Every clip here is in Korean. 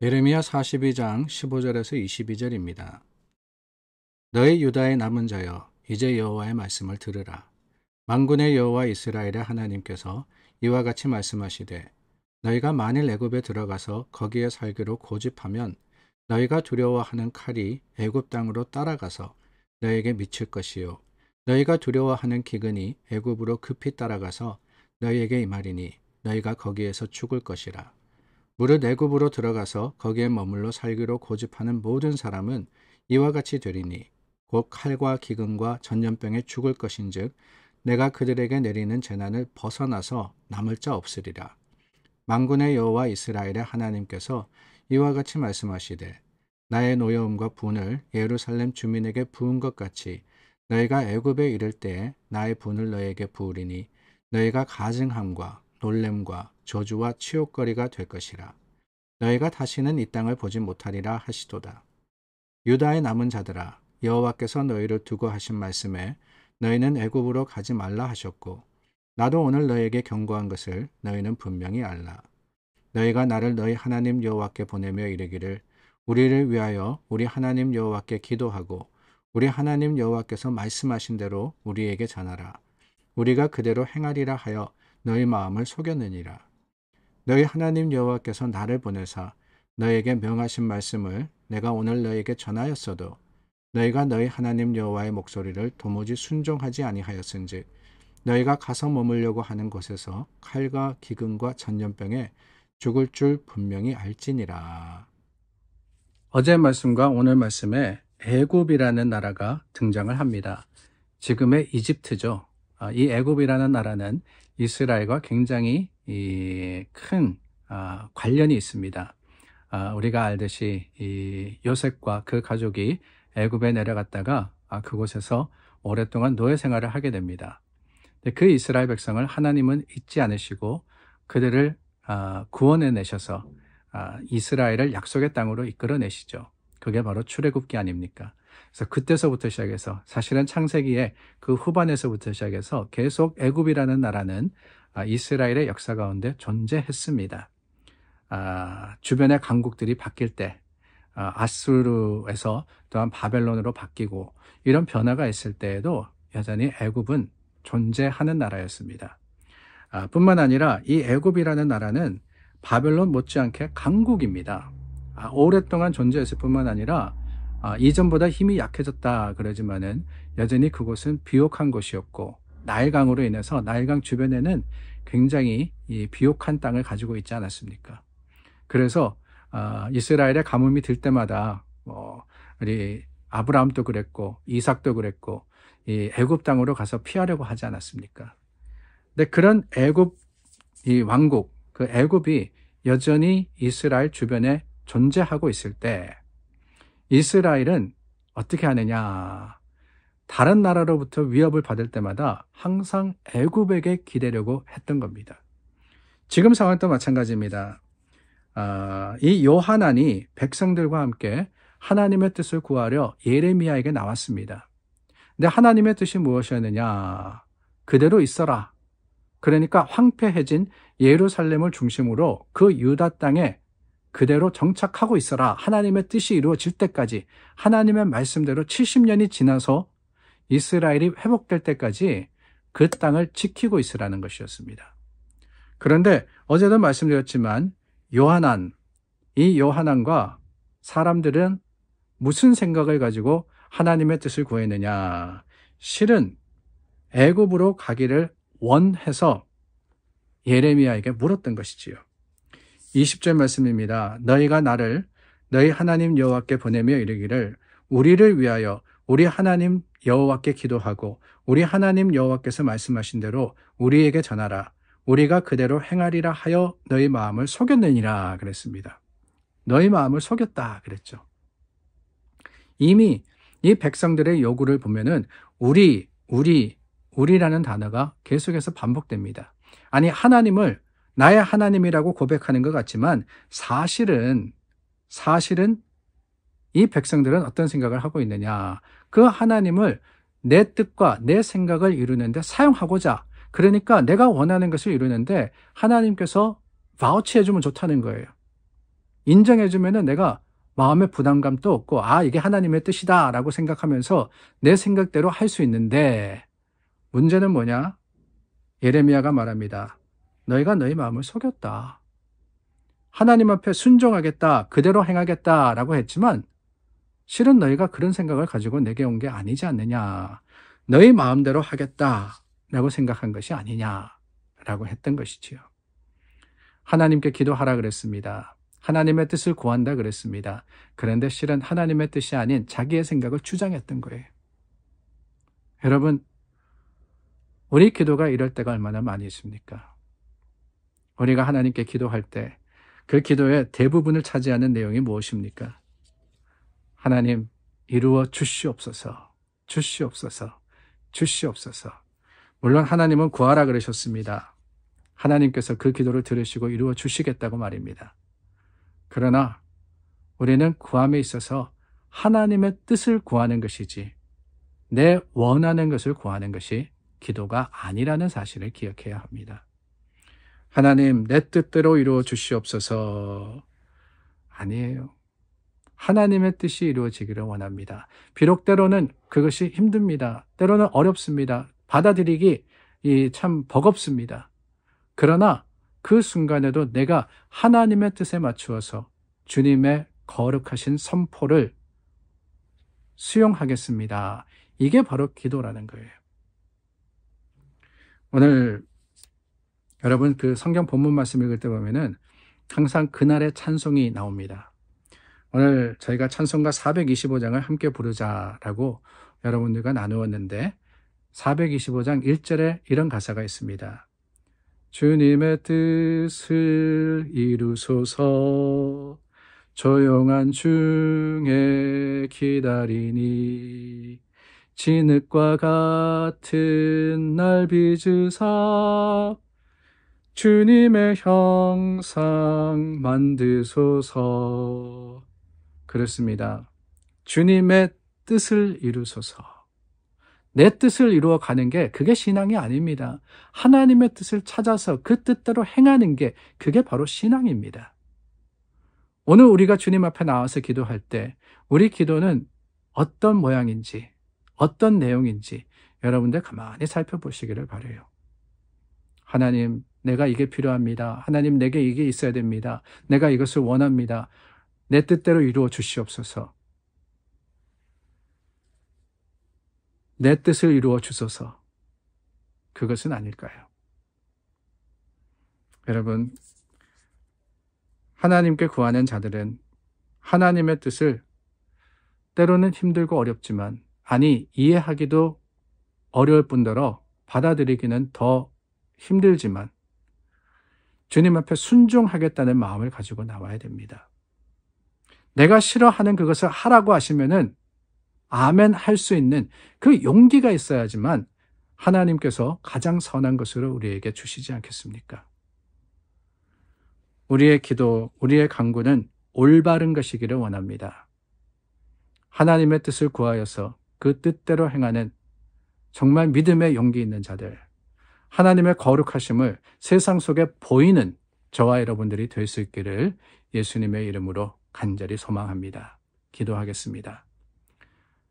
예레미야 42장 15절에서 22절입니다. 너희 유다의 남은 자여, 이제 여호와의 말씀을 들으라. 만군의 여호와 이스라엘의 하나님께서 이와 같이 말씀하시되, 너희가 만일 애굽에 들어가서 거기에 살기로 고집하면 너희가 두려워하는 칼이 애굽 땅으로 따라가서 너희에게 미칠 것이요, 너희가 두려워하는 기근이 애굽으로 급히 따라가서 너희에게 임하리니 너희가 거기에서 죽을 것이라. 무릇 애굽으로 들어가서 거기에 머물러 살기로 고집하는 모든 사람은 이와 같이 되리니 곧 칼과 기근과 전염병에 죽을 것인즉 내가 그들에게 내리는 재난을 벗어나서 남을 자 없으리라. 만군의 여호와 이스라엘의 하나님께서 이와 같이 말씀하시되, 나의 노여움과 분을 예루살렘 주민에게 부은 것 같이 너희가 애굽에 이를 때에 나의 분을 너희에게 부으리니 너희가 가증함과 놀램과 저주와 치욕거리가 될 것이라. 너희가 다시는 이 땅을 보지 못하리라 하시도다. 유다의 남은 자들아, 여호와께서 너희를 두고 하신 말씀에 너희는 애굽으로 가지 말라 하셨고, 나도 오늘 너희에게 경고한 것을 너희는 분명히 알라. 너희가 나를 너희 하나님 여호와께 보내며 이르기를, 우리를 위하여 우리 하나님 여호와께 기도하고 우리 하나님 여호와께서 말씀하신 대로 우리에게 전하라. 우리가 그대로 행하리라 하여 너희 마음을 속였느니라. 너희 하나님 여호와께서 나를 보내사 너희에게 명하신 말씀을 내가 오늘 너희에게 전하였어도 너희가 너희 하나님 여호와의 목소리를 도무지 순종하지 아니하였은즉 너희가 가서 머물려고 하는 곳에서 칼과 기근과 전염병에 죽을 줄 분명히 알지니라. 어제 말씀과 오늘 말씀에 애굽이라는 나라가 등장을 합니다. 지금의 이집트죠. 이 애굽이라는 나라는 이스라엘과 굉장히 큰 관련이 있습니다. 우리가 알듯이 이 요셉과 그 가족이 애굽에 내려갔다가 그곳에서 오랫동안 노예 생활을 하게 됩니다. 그 이스라엘 백성을 하나님은 잊지 않으시고 그들을 구원해 내셔서 이스라엘을 약속의 땅으로 이끌어내시죠. 그게 바로 출애굽기 아닙니까? 그래서 그때서부터 시작해서 사실은 창세기의 그 후반에서부터 시작해서 계속 애굽이라는 나라는 이스라엘의 역사 가운데 존재했습니다. 주변의 강국들이 바뀔 때 아수르에서 또한 바벨론으로 바뀌고 이런 변화가 있을 때에도 여전히 애굽은 존재하는 나라였습니다. 뿐만 아니라 이 애굽이라는 나라는 바벨론 못지않게 강국입니다. 오랫동안 존재했을 뿐만 아니라 이전보다 힘이 약해졌다 그러지만은 여전히 그곳은 비옥한 곳이었고 나일강으로 인해서 나일강 주변에는 굉장히 이 비옥한 땅을 가지고 있지 않았습니까? 그래서 이스라엘의 가뭄이 들 때마다 우리 아브라함도 그랬고 이삭도 그랬고 이 애굽 땅으로 가서 피하려고 하지 않았습니까? 근데 그런 애굽 이 왕국 그 애굽이 여전히 이스라엘 주변에 존재하고 있을 때 이스라엘은 어떻게 하느냐? 다른 나라로부터 위협을 받을 때마다 항상 애굽에게 기대려고 했던 겁니다. 지금 상황도 마찬가지입니다. 이 요하난이 백성들과 함께 하나님의 뜻을 구하려 예레미야에게 나왔습니다. 근데 하나님의 뜻이 무엇이었느냐? 그대로 있어라. 그러니까 황폐해진 예루살렘을 중심으로 그 유다 땅에 그대로 정착하고 있어라. 하나님의 뜻이 이루어질 때까지 하나님의 말씀대로 70년이 지나서 이스라엘이 회복될 때까지 그 땅을 지키고 있으라는 것이었습니다. 그런데 어제도 말씀드렸지만 이 요하난과 사람들은 무슨 생각을 가지고 하나님의 뜻을 구했느냐? 실은 애굽으로 가기를 원해서 예레미야에게 물었던 것이지요. 20절 말씀입니다. 너희가 나를 너희 하나님 여호와께 보내며 이르기를 우리를 위하여 우리 하나님 여호와께 기도하고 우리 하나님 여호와께서 말씀하신 대로 우리에게 전하라. 우리가 그대로 행하리라 하여 너희 마음을 속였느니라 그랬습니다. 너희 마음을 속였다 그랬죠. 이미 이 백성들의 요구를 보면은 우리라는 단어가 계속해서 반복됩니다. 아니 하나님을 나의 하나님이라고 고백하는 것 같지만 사실은 이 백성들은 어떤 생각을 하고 있느냐? 그 하나님을 내 뜻과 내 생각을 이루는데 사용하고자, 그러니까 내가 원하는 것을 이루는데 하나님께서 바우치해 주면 좋다는 거예요. 인정해주면은 내가 마음의 부담감도 없고, 이게 하나님의 뜻이다 라고 생각하면서 내 생각대로 할 수 있는데, 문제는 뭐냐? 예레미야가 말합니다. 너희가 너희 마음을 속였다. 하나님 앞에 순종하겠다, 그대로 행하겠다 라고 했지만 실은 너희가 그런 생각을 가지고 내게 온 게 아니지 않느냐. 너희 마음대로 하겠다 라고 생각한 것이 아니냐 라고 했던 것이지요. 하나님께 기도하라 그랬습니다. 하나님의 뜻을 구한다 그랬습니다. 그런데 실은 하나님의 뜻이 아닌 자기의 생각을 주장했던 거예요. 여러분, 우리 기도가 이럴 때가 얼마나 많이 있습니까? 우리가 하나님께 기도할 때 그 기도의 대부분을 차지하는 내용이 무엇입니까? 하나님, 이루어 주시옵소서, 주시옵소서, 주시옵소서. 물론 하나님은 구하라 그러셨습니다. 하나님께서 그 기도를 들으시고 이루어 주시겠다고 말입니다. 그러나 우리는 구함에 있어서 하나님의 뜻을 구하는 것이지 내 원하는 것을 구하는 것이 기도가 아니라는 사실을 기억해야 합니다. 하나님, 내 뜻대로 이루어 주시옵소서. 아니에요. 하나님의 뜻이 이루어지기를 원합니다. 비록 때로는 그것이 힘듭니다. 때로는 어렵습니다. 받아들이기 참 버겁습니다. 그러나 그 순간에도 내가 하나님의 뜻에 맞추어서 주님의 거룩하신 선포를 수용하겠습니다. 이게 바로 기도라는 거예요. 오늘 여러분 그 성경 본문 말씀 읽을 때 보면은 항상 그날의 찬송이 나옵니다. 오늘 저희가 찬송가 425장을 함께 부르자라고 여러분들과 나누었는데 425장 1절에 이런 가사가 있습니다. 주님의 뜻을 이루소서 조용한 중에 기다리니 진흙과 같은 날 빚으사 주님의 형상 만드소서. 그렇습니다. 주님의 뜻을 이루소서. 내 뜻을 이루어 가는 게 그게 신앙이 아닙니다. 하나님의 뜻을 찾아서 그 뜻대로 행하는 게 그게 바로 신앙입니다. 오늘 우리가 주님 앞에 나와서 기도할 때 우리 기도는 어떤 모양인지 어떤 내용인지 여러분들 가만히 살펴보시기를 바라요. 하나님, 내가 이게 필요합니다. 하나님, 내게 이게 있어야 됩니다. 내가 이것을 원합니다. 내 뜻대로 이루어 주시옵소서. 내 뜻을 이루어 주소서. 그것은 아닐까요? 여러분, 하나님께 구하는 자들은 하나님의 뜻을 때로는 힘들고 어렵지만, 이해하기도 어려울 뿐더러 받아들이기는 더 힘들지만 주님 앞에 순종하겠다는 마음을 가지고 나와야 됩니다. 내가 싫어하는 그것을 하라고 하시면은 아멘 할 수 있는 그 용기가 있어야지만 하나님께서 가장 선한 것으로 우리에게 주시지 않겠습니까? 우리의 기도, 우리의 간구는 올바른 것이기를 원합니다. 하나님의 뜻을 구하여서 그 뜻대로 행하는 정말 믿음의 용기 있는 자들, 하나님의 거룩하심을 세상 속에 보이는 저와 여러분들이 될 수 있기를 예수님의 이름으로 간절히 소망합니다. 기도하겠습니다.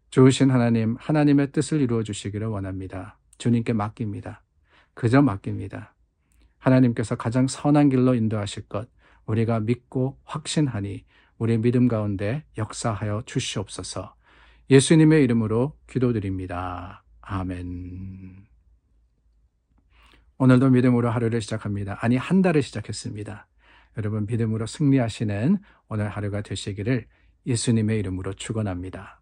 좋으신 하나님, 하나님의 뜻을 이루어 주시기를 원합니다. 주님께 맡깁니다. 그저 맡깁니다. 하나님께서 가장 선한 길로 인도하실 것 우리가 믿고 확신하니 우리의 믿음 가운데 역사하여 주시옵소서. 예수님의 이름으로 기도드립니다. 아멘. 오늘도 믿음으로 하루를 시작합니다. 한 달을 시작했습니다. 여러분 믿음으로 승리하시는 오늘 하루가 되시기를 예수님의 이름으로 축원합니다.